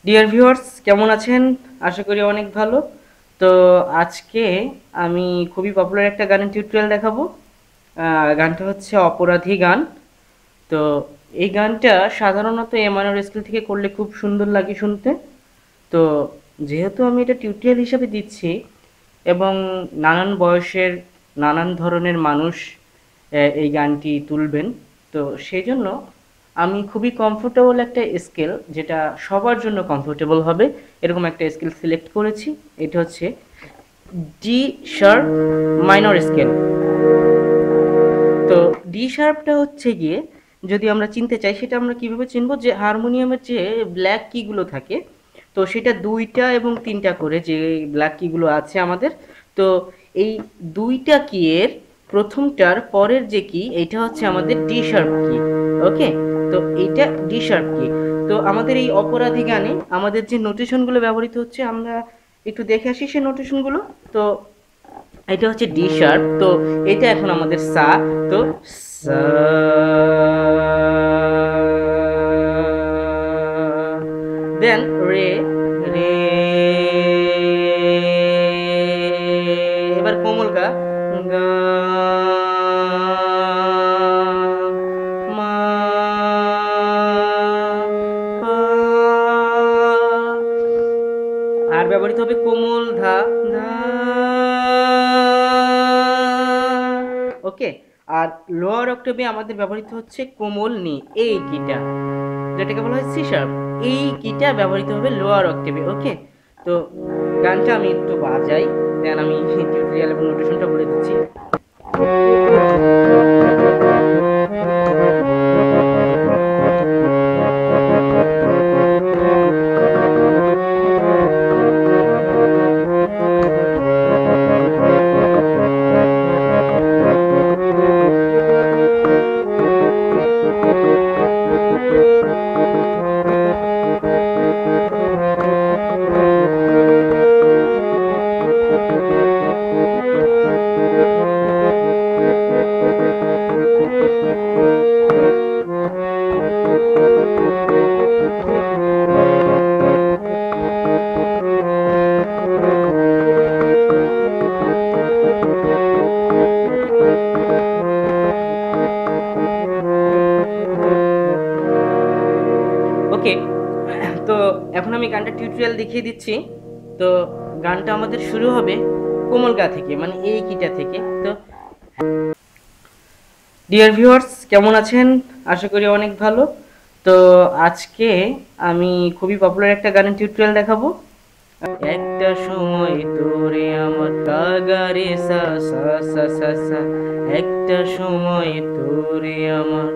Dear viewers, কেমন আছেন? আশা করি অনেক ভালো। তো আজকে আমি খুবই পপুলার একটা গানের টিউটোরিয়াল দেখাবো। গানটা হচ্ছে অপরাধী গান। তো এই গানটা সাধারণত এ মাইনর স্কেল থেকে করলে খুব সুন্দর লাগে শুনতে। তো যেহেতু আমি এটা টিউটোরিয়াল হিসাবে দিচ্ছি এবং নানান বয়সের নানান ধরনের মানুষ এই গানটি তুলবেন, তো সেই জন্য আমি খুবই কমফোর্টেবল একটা স্কেল, যেটা সবার জন্য কমফোর্টেবল হবে, এরকম একটা স্কেল সিলেক্ট করেছি। এটা হচ্ছে ডি শার্প মাইনর স্কেল। তো ডি শার্পটা হচ্ছে গিয়ে, যদি আমরা চিনতে চাই সেটা আমরা কিভাবে চিনবো, যে হারমোনিয়ামের যে ব্ল্যাক কিগুলো থাকে, তো সেটা দুইটা এবং তিনটা করে যে ব্ল্যাক কিগুলো আছে আমাদের। তো এই দুইটা কি এর প্রথমটার পরের যে কি, এইটা হচ্ছে আমাদের ডি শার্প কি। ওকে, তো এইটা ডি শার্প কি। তো আমাদের এই অপরাধী গানে আমাদের যে নোটেশনগুলো ব্যবহৃত হচ্ছে, আমরা একটু দেখে আসি সেই নোটেশনগুলো। তো এটা হচ্ছে ডি শার্প, তো এটা এখন আমাদের সা। তো সা, দেন রে, রে, এবার কোমল গা, গা, মা, পা, আর ব্যবহৃত হবে কোমল ধা, ধা। ওকে, আর লোয়ার অক্টেভে আমাদের ব্যবহৃত হচ্ছে কোমল নি, এই কিটা, যেটাকে বলা হয় সি শার্প। এই কিটা ব্যবহৃত হবে লোয়ার অক্টেভে। ওকে, তো গানটা আমি একটু বাজাই, দেন আমি টিউটোরিয়াল এবং নোটেশনটা বলে দিচ্ছি। ওকে, তো এখন আমি গানটা টিউটোরিয়াল দেখিয়ে দিচ্ছি। তো গানটা আমাদের শুরু হবে কোমল গা থেকে, মানে এই কিটা থেকে। তো ডিয়ার ভিউয়ার্স, কেমন আছেন? আশা করি অনেক ভালো। তো আজকে আমি খুবই পপুলার একটা গানের টিউটোরিয়াল দেখাবো। একটা সময় তোরে আমার কাগারে সা সা সা সা সা, একটা সময় তোরে আমার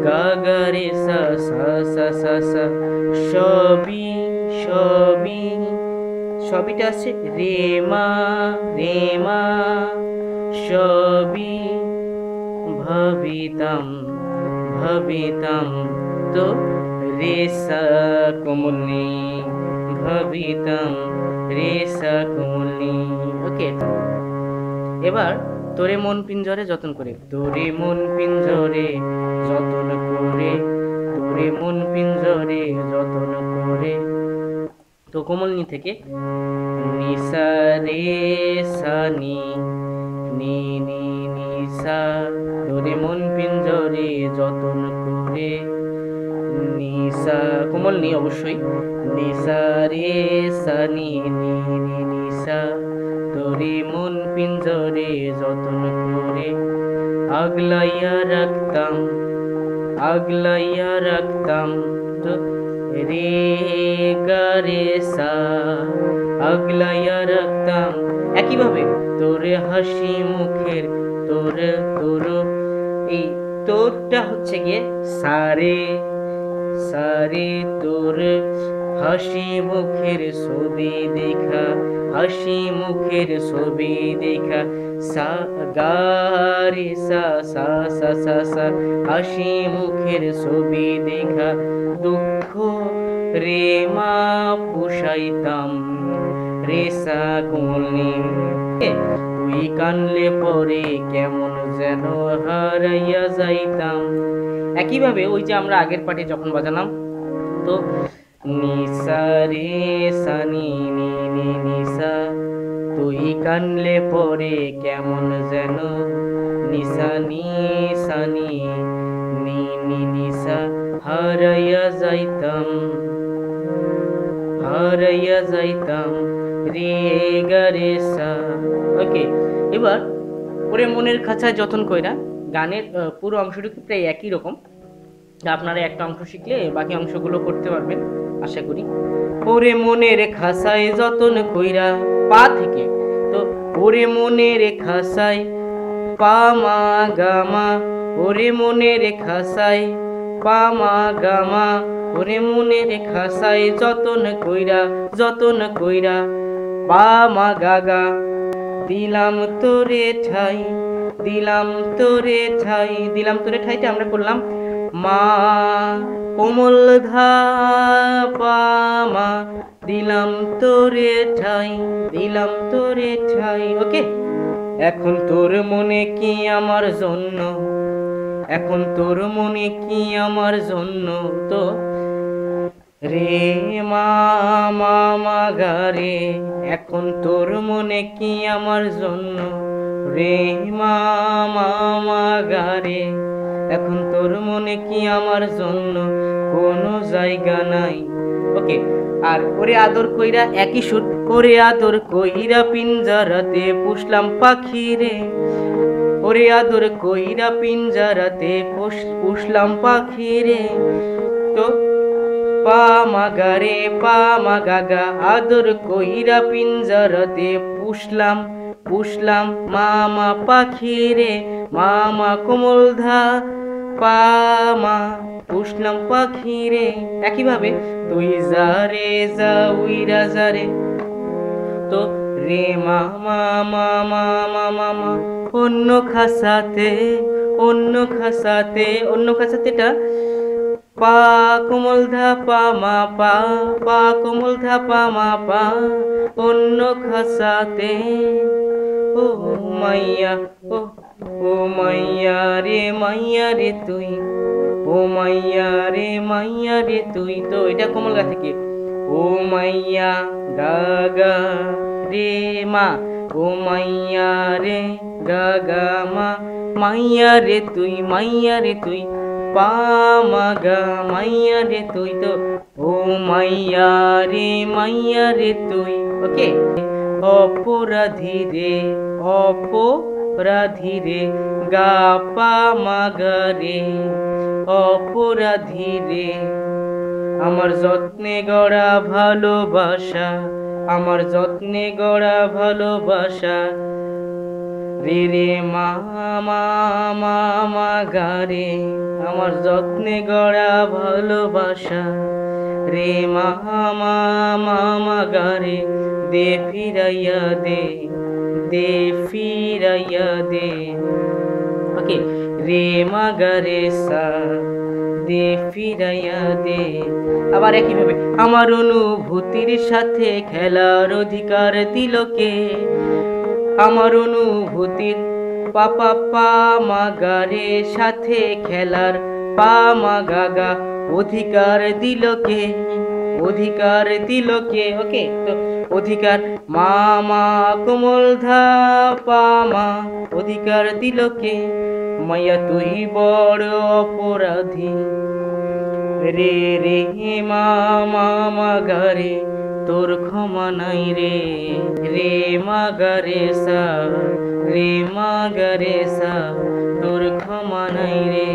গাগারে সা সা সা সা সা, সবই সবই, সবিটা আছে রে মা, রে মা, সবই ভাবিতাম, ভাবিতাম, তো রে সা কোমলনি, ভাবিতাম, রে সা কোমলনি। ওকে, এবার তোরে মন পিঞ্জরে যতন করে, তোরে মন পিঞ্জরে যতন করে, তোরে মন পিঞ্জরে যতন করে। তো কোমলনি থেকে নিসা রে সা নি, নি নি নি সা, তোরে মন পিঞ্জরে যতন করে, নিসা কোমল নি অবশ্যই, নিসা রে সা নি নি নি নিসা, তোরে মন পিঞ্জরে যতন করে, আগলাইয়া রাখতাম, আগলাইয়া রাখতাম, রে গা রে সা, আগলাইয়া রাখতাম। একইভাবে তোরে হাসি মুখের, তোর, তোর, এই তোরটা হচ্ছে গিয়ে সারে, সারে তোর হাসি মুখের ছবি দেখা, হাসি মুখের ছবি দেখা, সা গা রে সা সা সা সা সা, হাসি মুখের ছবি দেখা, দুঃখ রে মা পুষাইতাম, রে সা কোমলনি। তুই কানলে পরে কেমন যেন হারাইয়া যাইতাম। একইভাবে ওই যে আমরা আগের পার্টে যখন বাজালাম, তো নিসা রে সানি নি নি নিসা, তুই কানলে পরে কেমন যেন, নিসা নি সানি নি নি নিসা, হারাইয়া যাইতাম, হারাইয়া যাইতাম রে গা রে সা। ওকে, এবার ওরে মনের খাঁচায় যতন কইরা, গানের পুরো অংশটুকু প্রায় একই রকম। আপনারা একটা অংশ শিখলে বাকি অংশগুলো করতে পারবেন আশা করি। ওরে মনের খাঁচায় যতন কইরা, পা থেকে, তো ওরে মনের খাঁচায় পা মা গা মা, ওরে মনের খাঁচায় পা মা গা মা, ওরে মনের খাঁচায় যতন কইরা, যতন কইরা পা মা গা গা, দিলাম তোরে ঠাই, দিলাম তোরে ঠাই, দিলাম তোরে ঠাইতে আমরা করলাম মা কোমল ধা পা মা, দিলাম তোরে ঠাই, দিলাম তোরে ঠাই। ওকে, এখন তোর মনে কি আমার জন্য, এখন তোর মনে কি আমার জন্য, তো রে মা মা মা গা রে, এখন তোর মনে কি আমার জন্য, রে মা মা মা গা রে, এখন তোর মনে কি আমার জন্য, কোনো জায়গা নাই। ওকে, আর ওরে আদর কইরা একই সুর, ওরে আদর কইরা পিঞ্জারাতে পুষলাম পাখি রে, ওরে আদর কইরা পিঞ্জারাতে পুষলাম পাখি রে, তো পা মা গা রে পা মা গা গা, আদর কইরা পিঞ্জারাতে পুষলাম, পুষলাম মামা পাখি রে, মামা কোমল ধা পা মা, পুষলাম পাখি রে। একইভাবে তুই যা রে যা উইরা যা রে, তো রে মা মা মা মা মা মা মা, অন্য খাসাতে, অন্য খাসাতে, অন্য খাসাতেটা পা কোমল ধা পা মা পা, পা কোমল ধা পা মা পা, অন্য খাসাতে, ও মাইয়া, ও মাইয়া রে মাইয়া রে তুই, ও মাইয়া রে মাইয়া রে তুই, তো এটা কোমল গা থেকে, ও মাইয়া গা গা রে মা, ও মাইয়া রে গা গা মা, মাইয়া রে তুই, মাইয়া রে তুই, পা মা গা মাইয়া রে তুই, তো ও মাইয়া রে মাইয়া রে তুই। ওকে, অপরাধী রে, অপরাধী রে গা পা মা গা রে, অপরাধী রে, আমার যত্নে গড়া ভালোবাসা, আমার যত্নে গড়া ভালোবাসা, রে রে মা মা মা মা গা রে, আমার যত্নে গড়া ভালোবাসা, রে মা মা মা মা গা রে, দে ফিরাইয়া দে, দে ফিরাইয়া দে। ওকে, রে মা গা রে সা, দে ফিরাইয়া দে। আবার একইভাবে আমার অনুভূতির সাথে খেলার অধিকার দিল কে, আমার অনুভূতির পাপা পা মা গা রে সাথে খেলার পা মা গা গা, অধিকার দিল কে, অধিকার দিল কে। ওকে, তো অধিকার মা মা কোমল ধা পা মা, অধিকার দিল কে, মাইয়া তুই বড় অপরাধী, রে রে মা মা মা গা রে, তোর ক্ষমা নাই রে, রে মা গা রে সা, রে মা গা রে সা, তোর ক্ষমা নাই রে।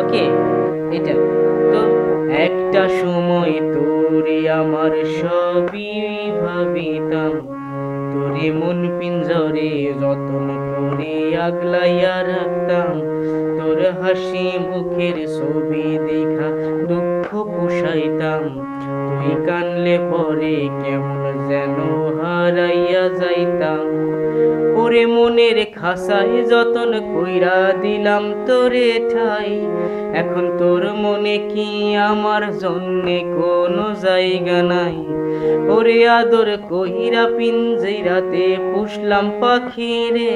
ওকে, এটা তো একটা সময় তোরে আমার সবই ভাবিতাম, তোরে মন পিঞ্জরে যতন করে আগলাইয়া রাখতাম, তোর হাসি মুখের ছবি দেখা দুঃখ পুষাইতাম, তুই কানলে পরে কেমন যেন হারাইয়া যাইতাম, ওরে মনের খাসায় যতন কইরা দিলাম তোরে ঠাই, এখন তোর মনে কি আমার জন্যে কোনো জায়গা নাই, ওরে আদর কইরা পিঞ্জিরাতে পুষলাম পাখি রে,